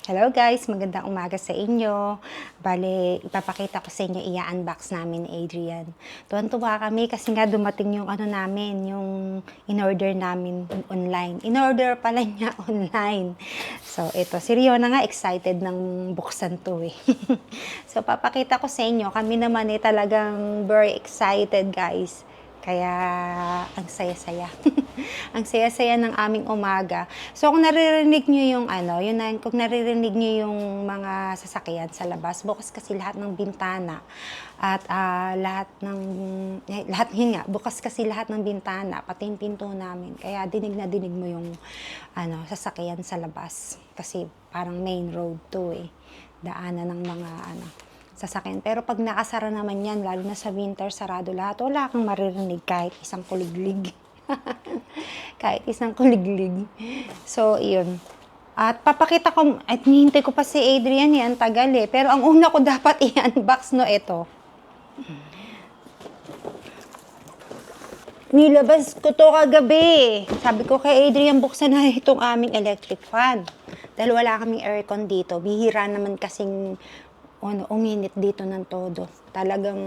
Hello guys, magandang umaga sa inyo. Bale, ipapakita ko sa inyo, i-unbox namin ni Adrian. Tuwan-tuwa kami kasi nga dumating yung namin, yung in-order namin online. In-order pala niya online. So, ito, si Riona nga excited ng buksan to eh. So, papakita ko sa inyo, kami naman talagang very excited guys. Kaya, ang saya-saya. Ang saya-saya ng aming umaga. So, kung naririnig nyo yung kung naririnig nyo yung mga sasakyan sa labas, bukas kasi lahat ng bintana. At yun nga, bukas kasi lahat ng bintana, pati yung pinto namin. Kaya dinig na dinig mo yung sasakyan sa labas. Kasi parang main road to eh. Daanan ng mga sasakyan. Pero pag nakasara naman yan, lalo na sa winter, sarado lahat, wala kang maririnig kahit isang kuliglig. Kahit isang kuliglig. So, yun. At papakita ko, at hinihintay ko pa si Adrian yan, tagal eh. Pero ang una ko dapat i-unbox ito. Nilabas ko to kagabi. Sabi ko kay Adrian, buksan na itong aming electric fan. Dahil wala kaming aircon dito. Bihira naman kasing uminit dito ng todo. Talagang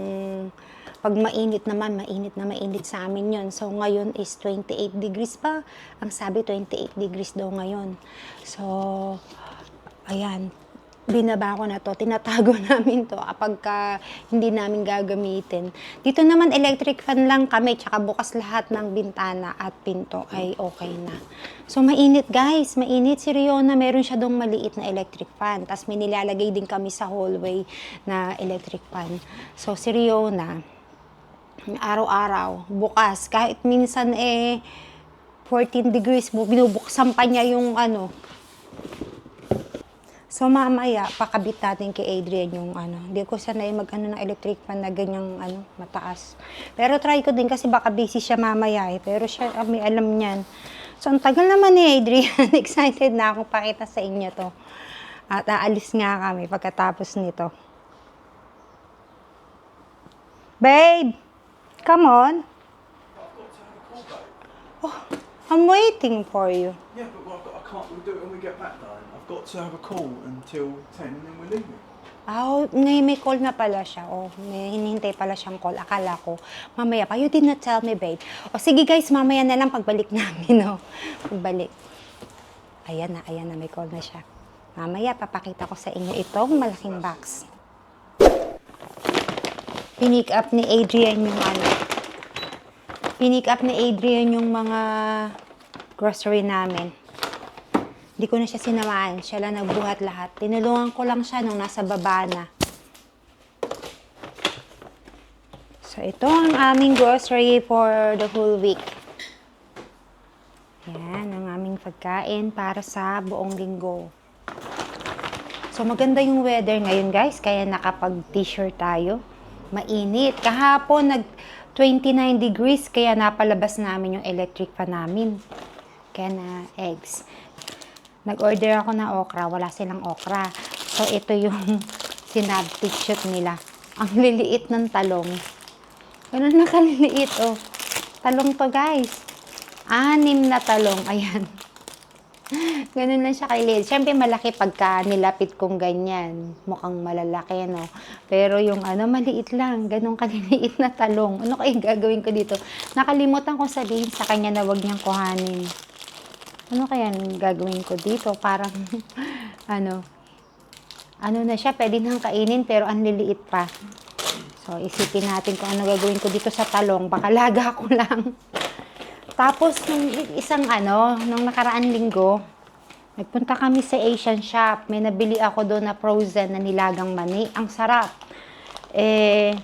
pag mainit naman, mainit sa amin yon. So ngayon is 28 degrees pa. Ang sabi 28 degrees daw ngayon. So, ayan. Binaba ko na to. Tinatago namin to kapag hindi namin gagamitin. Dito naman electric fan lang kami. Tsaka bukas lahat ng bintana at pinto ay okay na. So mainit guys. Mainit. Si Riona meron siya dong maliit na electric fan. Tapos may nilalagay din kami sa hallway na electric fan. So si Riona, araw-araw, bukas. Kahit minsan 14 degrees mo, binubuksan pa niya yung So, mamaya, pakabit natin kay Adrian yung Hindi ko sanay ng electric fan na ganyang mataas. Pero try ko din kasi baka busy siya mamaya eh. Pero siya, may alam niyan. So, ang tagal naman ni Adrian. Excited na akong pakita sa inyo to. At aalis nga kami pagkatapos nito. Babe! Come on! Oh, I'm waiting for you. Yeah, but I can't. We'll do it when we get back, darling. I've got to have a call until 10 and then we're leaving. May call na pala siya. May hinihintay pala siyang call. Akala ko, mamaya pa. You did not tell me, babe. Sige guys, mamaya na lang pagbalik namin, Pagbalik. Ayan na, may call na siya. Mamaya, papakita ko sa inyo itong malaking box. Pinick up ni Adrian yung mga grocery namin. Hindi ko na siya sinamaan. Siya lang nagbuhat lahat. Tinulungan ko lang siya nung nasa baba na. So, ito ang aming grocery for the whole week. Yan, ang aming pagkain para sa buong linggo. So, maganda yung weather ngayon, guys. Kaya nakapag-t-shirt tayo. Mainit. Kahapon, 29 degrees. Kaya napalabas namin yung electric fan namin. Kaya na eggs. Nag-order ako ng okra. Wala silang okra. So, ito yung sinabstitute nila. Ang liliit ng talong. Ganun na kaliliit, Talong to, guys. 6 na talong. Ayan. Ganun lang siya kaliliit. Siyempre, malaki pagka nilapit kong ganyan. Mukhang malalaki, no? Pero yung maliit lang. Ganun kaliliit na talong. Ano kaya gagawin ko dito? Nakalimutan ko sabihin sa kanya na wag niyang kuhanin. Ano kaya gagawin ko dito? Parang, na siya, pwede nang kainin, pero ang liliit pa. So, isipin natin kung ano gagawin ko dito sa talong. Baka laga ko lang. Tapos, nung nakaraan linggo, nagpunta kami sa Asian shop. May nabili ako doon na frozen na nilagang mani. Ang sarap.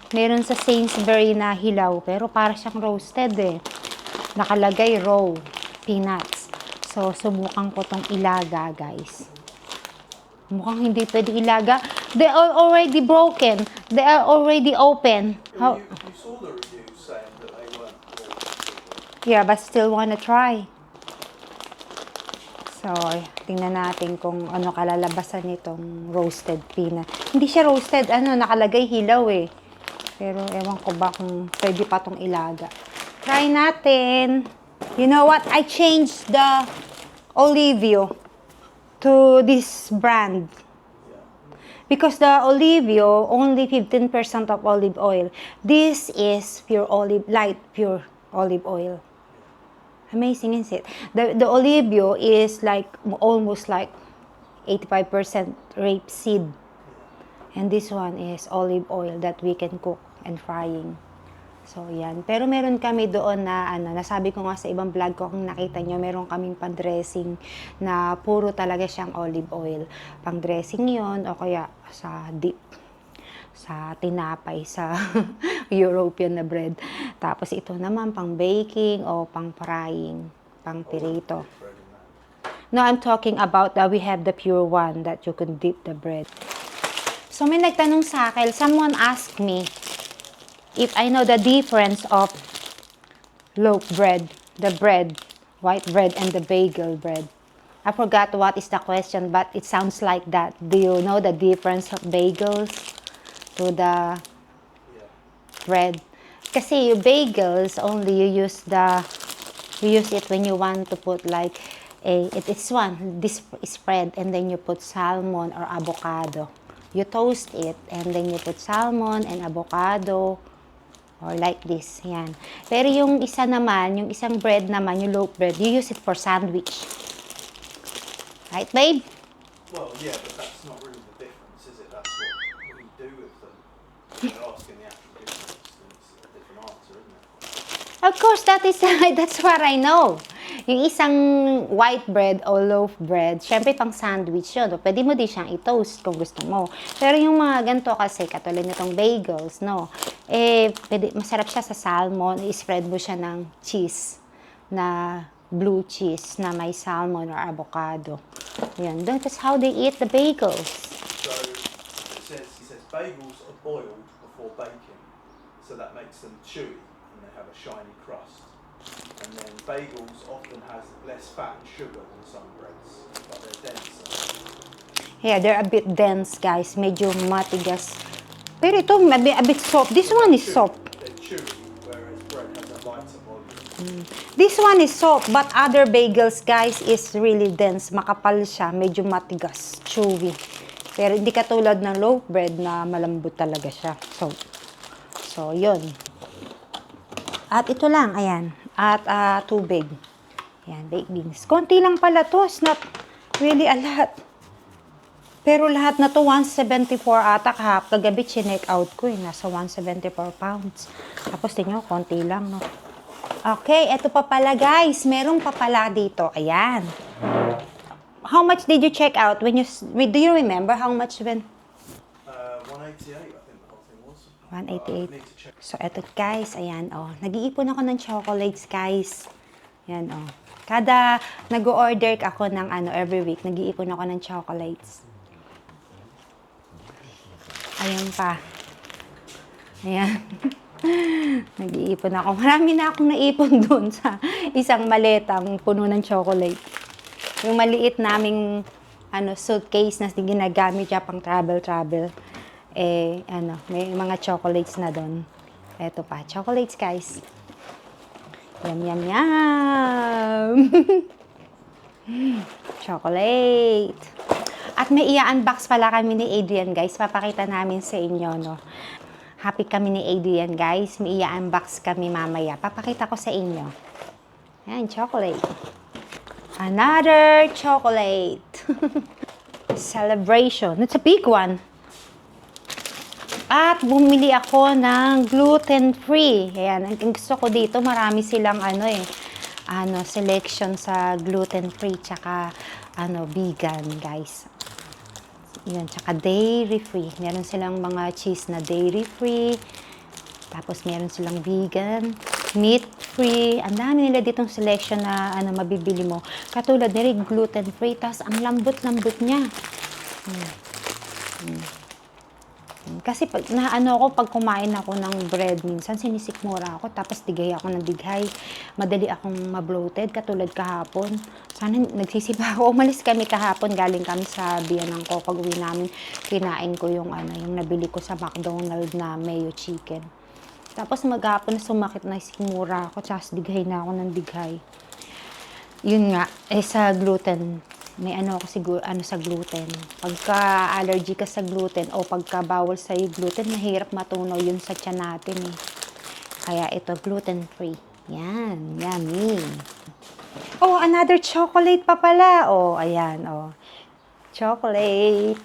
Meron sa Sainsbury na hilaw, pero para siyang roasted Nakalagay raw, peanuts. So, subukan ko tong ilaga, guys. Mukhang hindi pwede ilaga. They are already broken. They are already open. You saw the reviews saying that they weren't raw. Yeah, but still wanna try. So, tingnan natin kung ano kalalabasan nitong roasted peanut. Hindi siya roasted, nakalagay hilaw Pero ewan ko ba kung pwede pa tong ilaga. Try natin. You know what? I changed the olive oil. to this brand. Yeah. Because the Olivio, only 15% of olive oil. This is light pure olive oil. Amazing, isn't it? The Olivio is like almost like 85% rapeseed. And this one is olive oil that we can cook and frying. So, yan. Pero meron kami doon na, nasabi ko nga sa ibang vlog ko, kung nakita nyo, meron kaming pang-dressing na puro talaga siyang olive oil. Pang-dressing yon o kaya sa dip, sa tinapay, sa European na bread. Tapos ito naman, pang-baking o pang-frying, pang-pirito. No, I'm talking about that we have the pure one that you can dip the bread. So, may nagtanong sa akin, someone asked me, if I know the difference of loaf bread, the bread, white bread, and the bagel bread. I forgot what is the question, but it sounds like that. Do you know the difference of bagels to the bread? Kasi yung bagels, only you use it when you want to put like this spread, and then you put salmon or avocado. You toast it, and then you put salmon and avocado, or like this, yan. Pero yung isa naman, yung isang bread naman, yung loaf bread, you use it for sandwich. Right, babe? Well, yeah, but that's not really the difference, is it? That's what you do with them. You're asking the actual difference, and it's a different answer, isn't it? Of course, that's what I know. Yung isang white bread o loaf bread, syempre pang sandwich yun. Pwede mo din siyang i-toast kung gusto mo. Pero yung mga ganito kasi, katulad nitong bagels, no? Masarap siya sa salmon. I-spread mo siya ng cheese na blue cheese na may salmon or avocado. Yan. That's how they eat the bagels. So, he says bagels are boiled before baking, so that makes them chewy and they have a shiny crust. And then bagels often has less fat and sugar than some breads, but they're denser. Yeah, they're a bit dense, guys. Medyo matigas. Pero ito, a bit soft. This one is soft. They're chewy, whereas bread has a lighter volume. This one is soft, but other bagels, guys, is really dense. Makapal siya. Medyo matigas. Chewy. Pero hindi katulad ng loaf bread na malambot talaga siya. So yun. At ito lang, ayan. At tubig. Ayan, baked beans. Konti lang pala to. It's not really a lot. Pero lahat na to, 174 ata. Kagabi, chinek out ko. Nasa 174 pounds. Tapos, tingnan, konti lang, no? Okay, eto pa pala, guys. Merong pa pala dito. Ayan. How much did you check out? Do you remember how much when? 188, I think the whole thing was. 188. Need to check. So, eto guys, ayan, nag-iipon ako ng chocolates, guys. Ayan, Kada nag-order ako ng every week, nag-iipon ako ng chocolates. Ayan pa. Ayan. Nag-iipon ako. Marami na akong naipon dun sa isang maletang puno ng chocolate. Yung maliit naming suitcase na ginagamit siya pang travel. May mga chocolates na doon. Eto pa, chocolates, guys. Yum, yum, yum. Chocolate. At may i-unbox pala kami ni Adrian, guys. Papakita namin sa inyo, no. Happy kami ni Adrian, guys. May i-unbox kami mamaya. Papakita ko sa inyo. Ayan, chocolate. Another chocolate. Celebration. It's a big one. At bumili ako ng gluten-free. Ayan, ang gusto ko dito, marami silang selection sa gluten-free tsaka vegan, guys. Yan, tsaka dairy-free. Meron silang mga cheese na dairy-free. Tapos meron silang vegan, meat-free. Ang dami nila ditong selection na mabibili mo. Katulad nila gluten-free, tapos ang lambot-lambot niya. Kasi pag kumain ako ng bread, minsan sinisikmura ako, tapos digay ako ng dighay. Madali akong ma-bloated, katulad kahapon. Sana nagsisipa ako. Umalis kami kahapon, galing kami sa biyanan ko. Pag uwi namin, kinain ko yung nabili ko sa McDonald's na mayo chicken. Tapos maghapon sumakit na sikmura ako, tapos dighay na ako ng dighay. Yun nga, sa gluten may ano ako siguro, ano sa gluten. Pagka allergy ka sa gluten o pagka bawal sa gluten, mahirap matunaw yun sa tiyan natin eh. Kaya ito, gluten-free. Yan, yummy. Oh, another chocolate pa pala. Oh, ayan, oh. Chocolate.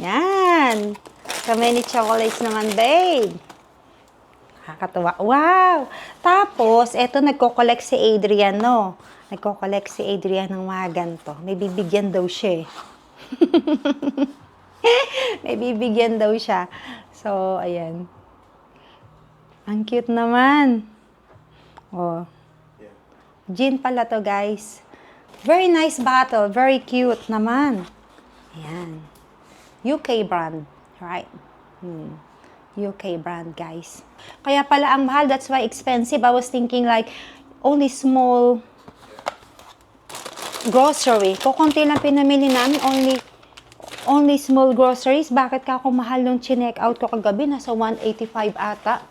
Yan. So many chocolates naman, babe. Nakakatuwa. Wow! Tapos, eto nagko-collect si Adrian, no? Nagko-collect si Adrian ng mga ganito. May bibigyan daw siya eh. May bibigyan daw siya. So, ayan. Ang cute naman. Oh. Yeah. Gin pala to, guys. Very nice bottle. Very cute naman. Ayan. UK brand. Right? UK brand, guys. Kaya pala ang mahal. That's why expensive. I was thinking like, only small grocery. Kukunti lang pinamili namin. Only small groceries. Bakit ka ako mahal nung chinek out ko kagabi? Nasa 185 ata.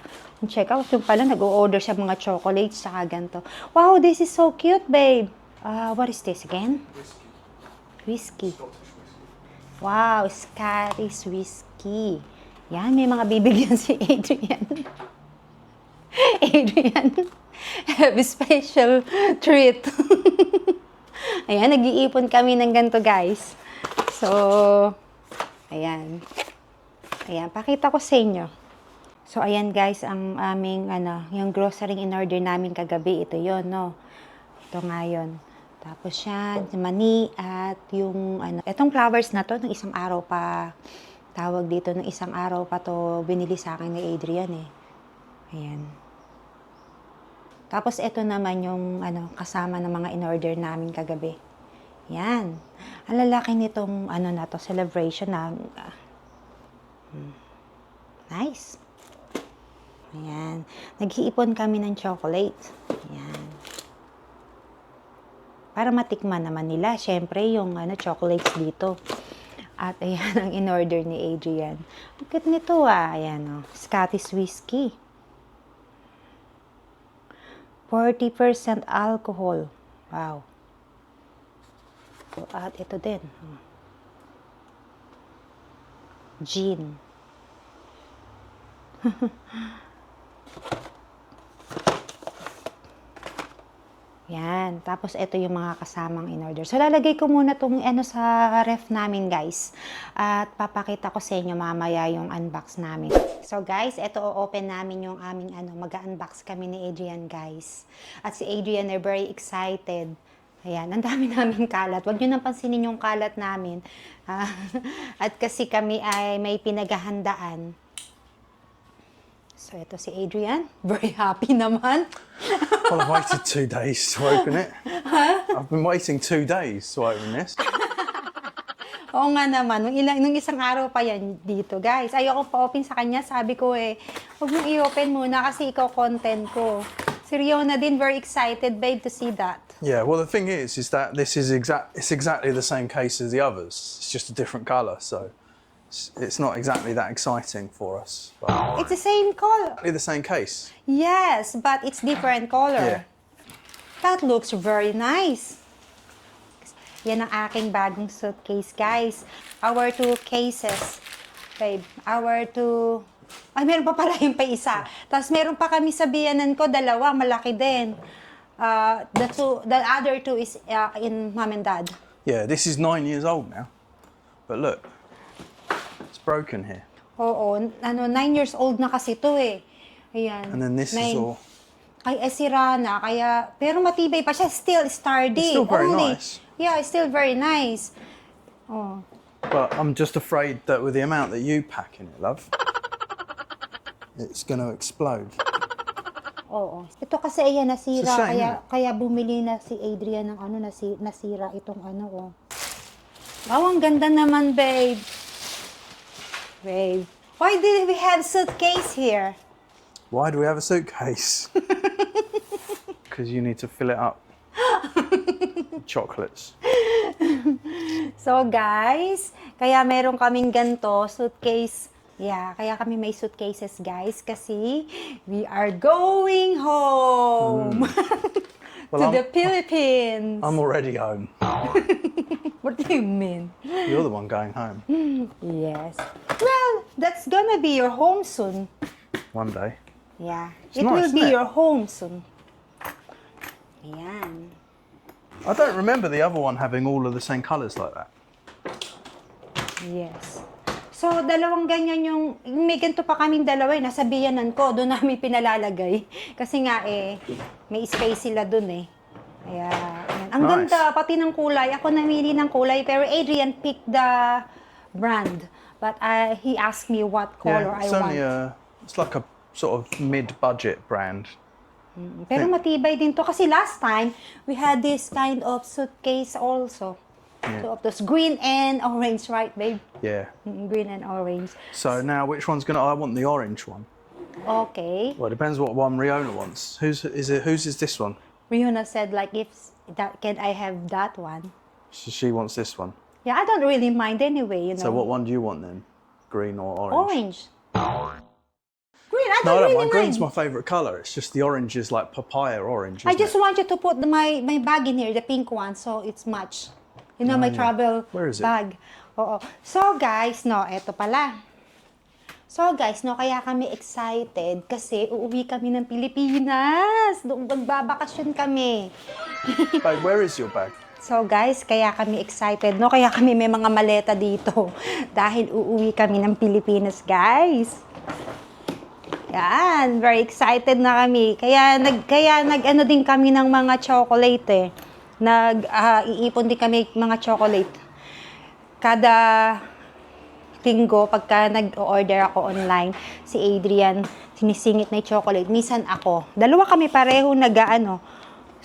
Yung check out, yung pala nag-o-order siya mga chocolates saka ganito. Wow, this is so cute, babe. What is this again? Whiskey. Scottish whiskey. Wow, Scottish whiskey. Yan, may mga bibigyan si Adrian. Adrian, have a special treat. Ayan, nag-iipon kami ng ganito, guys. So, ayan. Ayan, pakita ko sa inyo. So, ayan guys, ang aming, yung grocery in order namin kagabi. Ito yon, no? Ito nga yun. Tapos yan, mani at yung, itong flowers na to, ng isang araw pa, tawag dito, ng isang araw pa to, binili sa akin ni Adrian eh. Ayan. Tapos ito naman yung, kasama ng mga in order namin kagabi. Yan. Ang lalaki nitong, na to, celebration na, nice. Ayan. Nag-iipon kami ng chocolate. Ayan. Para matikman naman nila, syempre, yung chocolates dito. At ayan ang in-order ni Adrian. Ang cute nito Ayan Scottish whiskey. 40% alcohol. Wow. So, at ito din. Gin. Yan. Tapos, ito yung mga kasamang in-order. So, lalagay ko muna itong sa ref namin, guys. At papakita ko sa inyo mamaya yung unbox namin. So, guys, ito o-open namin yung aming mag-unbox kami ni Adrian, guys. At si Adrian are very excited. Ayan, ang dami namin kalat. Huwag nyo nang pansinin yung kalat namin. At kasi kami ay may pinaghahandaan. So, ito si Adrian. Very happy naman. Well, I've waited 2 days to open it. I've been waiting 2 days to open this. Oo nga naman. Nung isang araw pa yan dito, guys. Ayoko pa-open sa kanya. Sabi ko huwag mong i-open muna kasi ikaw content ko. Si Riona din, very excited, babe, to see that. Yeah, well, the thing is that this is exactly the same case as the others. It's just a different colour, so it's not exactly that exciting for us. But It's the same color. exactly the same case. Yes, but it's different color. Yeah. That looks very nice. Yan ang aking bagong suitcase, guys. Our 2 cases. Babe, ay, meron pa pala yung pa isa. Tapos meron pa kami sa biyanan ko, 2, malaki din. The other 2 is in mom and dad. Yeah, this is 9 years old now. But look, it's broken here. Oo, 9 years old na kasi to eh. Ayan. And then this is 9. all... Ay, sira na. Kaya, pero matibay pa siya. Still sturdy. It's still very nice. Yeah, it's still very nice. Oh. But I'm just afraid that with the amount that you pack in it, love, it's going to explode. Oo. Ito kasi ayan nasira. It's a shame, Kaya bumili na si Adrian ng nasira itong oh. Wow, ang ganda naman, babe. Babe. Why did we have suitcase here? Why do we have a suitcase? Because you need to fill it up with chocolates. So guys, kaya meron kaming ganito, suitcase. Yeah, kaya kami may suitcases, guys, kasi we are going home. Well, to the Philippines. I'm already home. What do you mean? You're the one going home. Yes. Well, that's gonna be your home soon. One day. Yeah. It's It nice, will isn't be it? your home soon. Ayan. I don't remember the other one having all of the same colours like that. Yes. So, dalawang ganyan may ganito pa kaming dalawa nasa biyanan ko, doon namin pinalalagay. Kasi nga may space sila doon Kaya, ayan. Ang Nice. ganda, pati ng kulay. Ako namili ng kulay, pero Adrian picked the brand. But he asked me what color I it's want. only it's like a sort of mid-budget brand. Pero matibay din to kasi last time we had this kind of suitcase also. Yeah. So of those green and orange, right, babe? Yeah. Green and orange. So now, which one's gonna? I want the orange one. Okay. Well, it depends what one Riona wants. Whose is this one? Rihanna said like if that can I have that one? So she wants this one. Yeah, I don't really mind anyway, you know. So what one do you want then? Green or orange? Orange. Green, I No, I don't don't really mind. Green's mind. my favourite colour. It's just the orange is like papaya orange. I isn't just it? want you to put my bag in here, the pink one, so it's match. You know, my yeah. travel Where is it? bag. Oo. So, guys, eto pala. So, guys, kaya kami excited kasi uuwi kami ng Pilipinas. Doon magbabakasyon kami. Babe, where is your bag? So, guys, kaya kami excited, Kaya kami may mga maleta dito. Dahil uuwi kami ng Pilipinas, guys. Yan, very excited na kami. Kaya nag-ano din kami ng mga chocolate iipon din kami mga chocolate. Kada linggo, pagka nag-order ako online, si Adrian, sinisingit na yung chocolate. Minsan ako. Dalawa kami pareho nag-ano.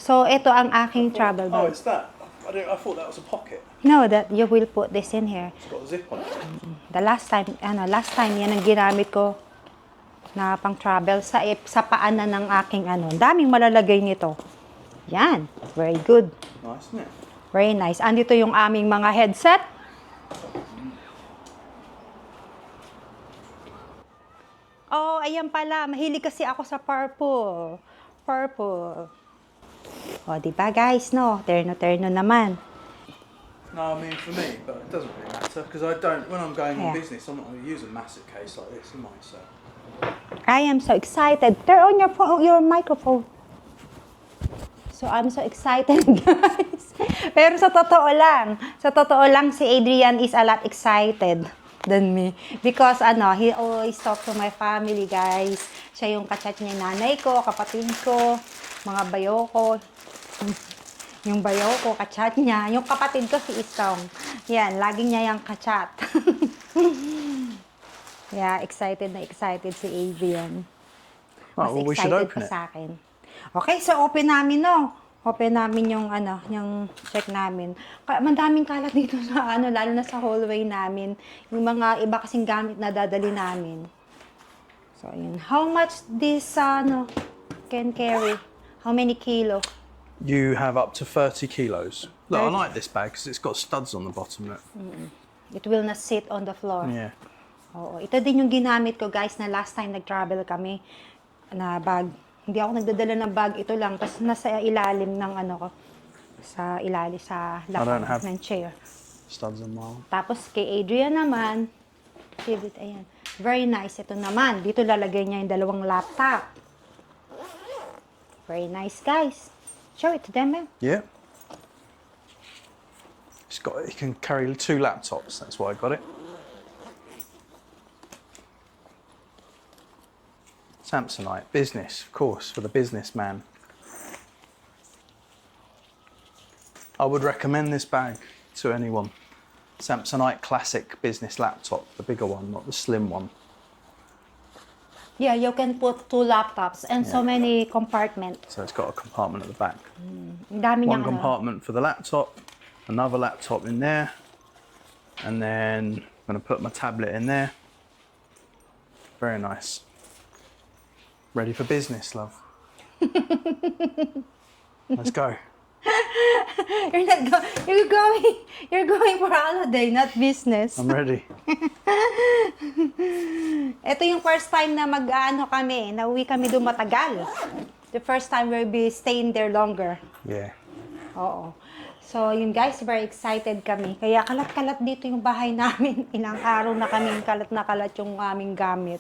So, ito ang aking travel Oh, bag. it's that. I thought that was a pocket. No, that you will put this in here. It's got a zip on it. The last time yan ang ginamit ko na pang travel sa paanan ng aking daming malalagay nito. Yan, very good. Nice, isn't it? Very nice. Andito yung aming mga headset. Oh, ayan pala. Mahilig kasi ako sa purple. Purple. O, diba guys, Terno-terno naman. No, I mean for me, but it doesn't really matter because I don't. When I'm going on Yeah. business, I'm not going to use a massive case like this, am I? So. I am so excited. Turn on your microphone. So, I'm so excited, guys. Pero sa totoo lang, si Adrian is a lot excited than me. Because, he always talk to my family, guys. Siya yung kachat niya, nanay ko, kapatid ko, mga bayo ko. Yung bayo ko, kachat niya. Yung kapatid ko, si Isong. Yan, lagi niya yung kachat. Yeah, excited si Adrian. Mas Right, well, we should excited open pa it. sa akin. Okay, so open namin, Open namin yung yung check namin. Mandaming kalat dito sa lalo na sa hallway namin. Yung mga iba kasing gamit na dadali namin. So, yun. How much this can carry? How many kilo? You have up to 30 kilos. Look, I 30. like this bag because it's got studs on the bottom. Look. It will not sit on the floor. Yeah. Oo, ito din yung ginamit ko, guys, na last time nag-travel kami na bag. Hindi ako nagdadala ng bag, ito lang. Tapos nasa ilalim ng sa don't have- lapag ng chair. Studs on mine. Tapos kay Adrian naman, ayan. Very nice. Ito naman, dito lalagay niya yung dalawang laptop. Very nice, guys. Show it to them, eh. Yeah. It can carry 2 laptops. That's why I got it. Samsonite business, of course, for the businessman. I would recommend this bag to anyone. Samsonite classic business laptop, the bigger one, not the slim one. Yeah, you can put 2 laptops and so many compartments. So it's got a compartment at the back. Ang dami One niyang compartment for the laptop, another laptop in there, and then I'm going to put my tablet in there. Very nice. Ready for business, love. Let's go. You're going for holiday, not business. I'm ready. Ito yung first time na nauwi kami doon matagal. the first time we'll be staying there longer. Yeah. Oo. So, yun guys, very excited kami. Kaya kalat-kalat dito yung bahay namin. Ilang araw na kaming kalat na kalat yung aming gamit.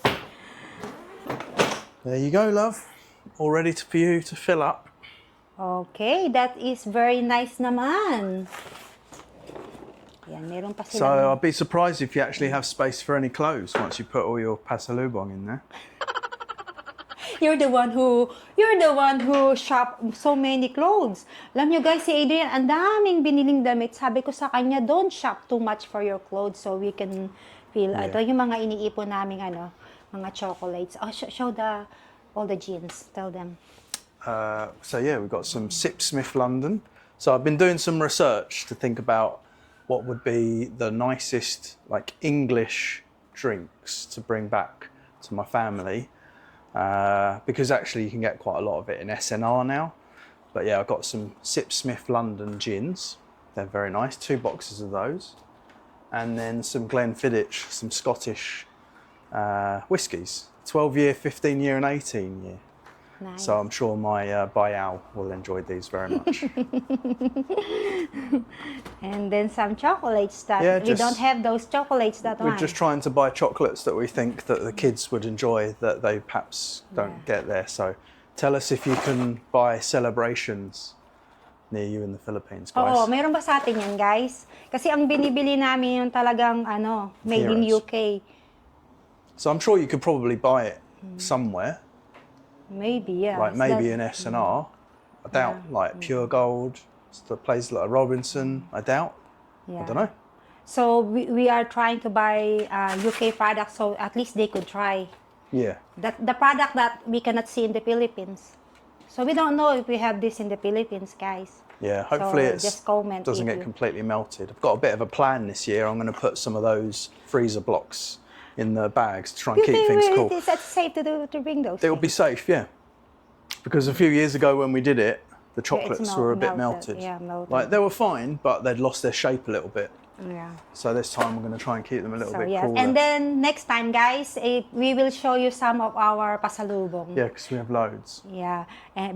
There you go, love. All ready for you to fill up. Okay, that is very nice naman. Yan, meron pa So silang... I'd be surprised if you actually have space for any clothes once you put all your pasalubong in there. You're the one who shop so many clothes. Alam nyo guys, si Adrian, ang daming biniling damit. Sabi ko sa kanya, don't shop too much for your clothes so we can feel, Yeah. ito yung mga iniipon namin, mga chocolates. Oh, show all the jeans. Tell them. So yeah, we've got some Sip Smith London. So I've been doing some research to think about what would be the nicest like English drinks to bring back to my family. Because actually you can get quite a lot of it in SNR now. But yeah, I've got some Sip Smith London gins. They're very nice, 2 boxes of those. And then some Glenfiddich, some Scottish whiskies. 12-year, 15-year and 18-year. Nice. So I'm sure my Bayal will enjoy these very much. And then some chocolates that Yeah, we just- don't have those chocolates that We're one. just trying to buy chocolates that we think that the kids would enjoy that they perhaps don't get there. So tell us if you can buy celebrations near you in the Philippines, guys. Oo, meron ba sa atin yan, guys? Kasi ang binibili namin yung talagang made in Heroes. UK. So I'm sure you could probably buy it somewhere, Maybe, yeah. like maybe in SNR. I doubt, like Pure Gold, the place like Robinson. I doubt. Yeah. I don't know. So we are trying to buy UK products so at least they could try Yeah. the product that we cannot see in the Philippines. So we don't know if we have this in the Philippines, guys. Yeah, hopefully So it just comment doesn't if get you- completely melted. I've got a bit of a plan this year. I'm going to put some of those freezer blocks in the bags to try and You keep think things really cool. it's safe to bring those? It'll be safe, yeah. Because a few years ago when we did it, the it's chocolates were a bit melted. Yeah, melted. Like they were fine, but they'd lost their shape a little bit. Yeah. So this time we're going to try and keep them a little So bit yes, cooler. and then next time, guys, we will show you some of our pasalubong. Yeah, because we have loads. Yeah,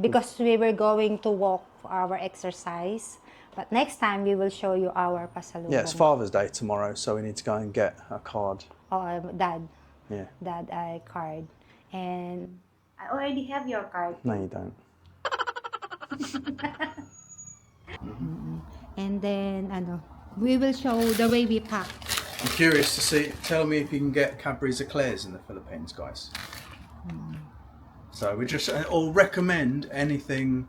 because we were going to walk for our exercise. But next time, we will show you our pasalubong. Yeah, it's Father's Day tomorrow, so we need to go and get a card. Dad Yeah. card. And I already have your card. No, you don't. And then, we will show the way we pack. I'm curious to see. Tell me if you can get Cadbury's Eclairs in the Philippines, guys. So we just or recommend anything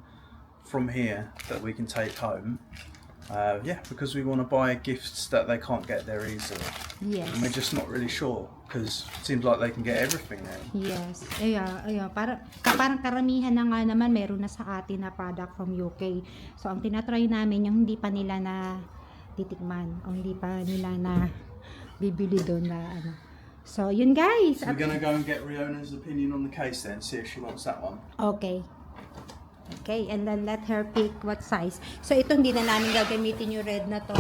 from here that we can take home. Yeah, because we want to buy gifts that they can't get there easily. Yes. And we're just not really sure because it seems like they can get everything there. Yes. Parang karamihan na nga naman meron na sa atin na product from UK. So, ang tinatry namin yung hindi pa nila na titikman o hindi pa nila na bibili doon na So, yun guys. So we're going to go and get Riona's opinion on the case then, see if she wants that one. Okay. Okay, and then let her pick what size. So, ito hindi na namin gagamitin yung red na to.